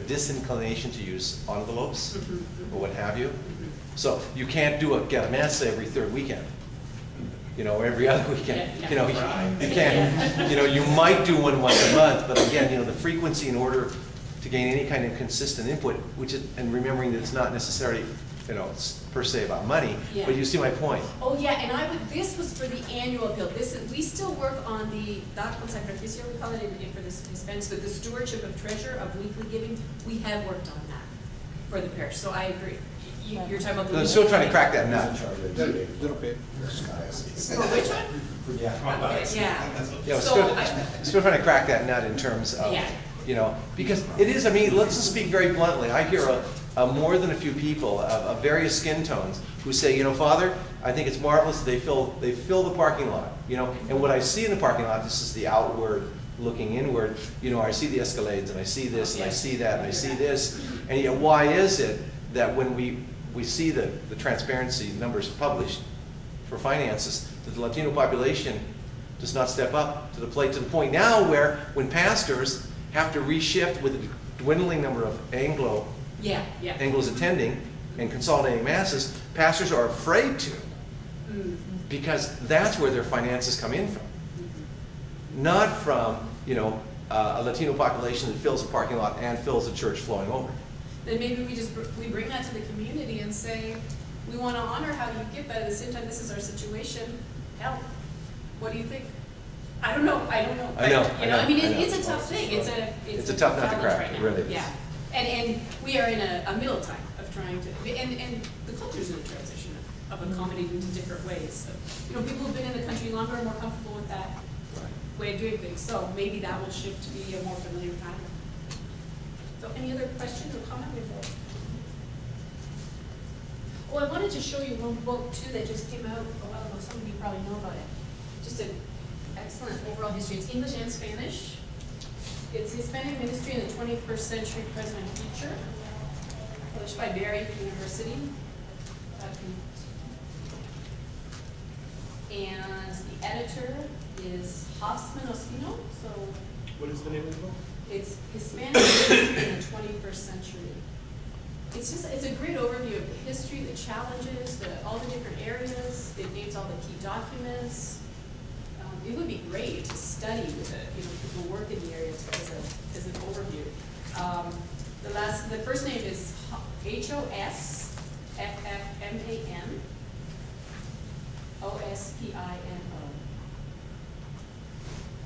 disinclination to use envelopes or what have you. So you can't get a messa every third weekend, or every other weekend. You can't. You might do one once a month, but again, the frequency in order to gain any kind of consistent input, and remembering that it's not necessarily, per se about money, but you see my point. Oh yeah, and this was for the annual appeal. We still work on not on sacrificio, we call it for the Hispanics, but the stewardship of treasure, of weekly giving, we have worked on that for the parish. So I agree. You're talking about the... I'm still trying to crack that nut. Little bit. For which one? Yeah. Still trying to crack that nut in terms of, because it is, let's just speak very bluntly. I hear more than a few people of various skin tones who say, Father, I think it's marvelous that they fill the parking lot, and what I see in the parking lot, this is the outward looking inward, I see the Escalades, and I see this, and I see that, and I see this, and yet why is it that when we see the transparency numbers published for finances, that the Latino population does not step up to the plate, to the point now where when pastors have to reshift with a dwindling number of Anglos attending and consolidating masses, pastors are afraid to, because that's where their finances come in from. Not from, a Latino population that fills a parking lot and fills the church flowing over. Then maybe we bring that to the community and say, we want to honor how you give, but at the same time, this is our situation. Help. What do you think? I don't know. I know. It's a tough thing. It's a tough nut to crack. Right now. It really is. Yeah. And we are in a middle time of trying to, and the culture's in a transition of accommodating to different ways. So, people who've been in the country longer are more comfortable with that way of doing things. So maybe that will shift to be a more familiar pattern. So any other questions or comment before? Oh, I wanted to show you one book too that just came out a while ago. Some of you probably know about it. Just an excellent overall history. It's English and Spanish. It's Hispanic Ministry in the 21st Century, Present and Future, published by Barry University. And the editor is Hoffman Ospino. So, what is the name of the book? It's Hispanic History in the 21st Century. It's a great overview of the history, the challenges, all the different areas. It names all the key documents. It would be great to study with people who work in the area as an overview. The first name is Hospfman Ospino.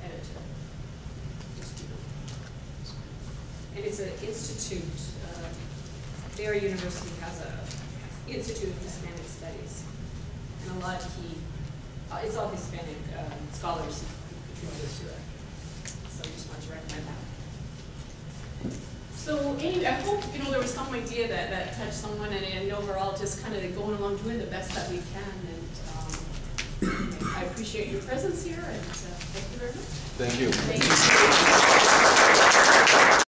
Editor. And it's an institute. Barry University has an Institute of Hispanic Studies, and a lot of key, it's all Hispanic scholars who contribute to it. So I just want to recommend that. So anyway, I hope there was some idea that touched someone, and overall just kind of going along doing the best that we can. And I appreciate your presence here, and thank you very much. Thank you. Thank you.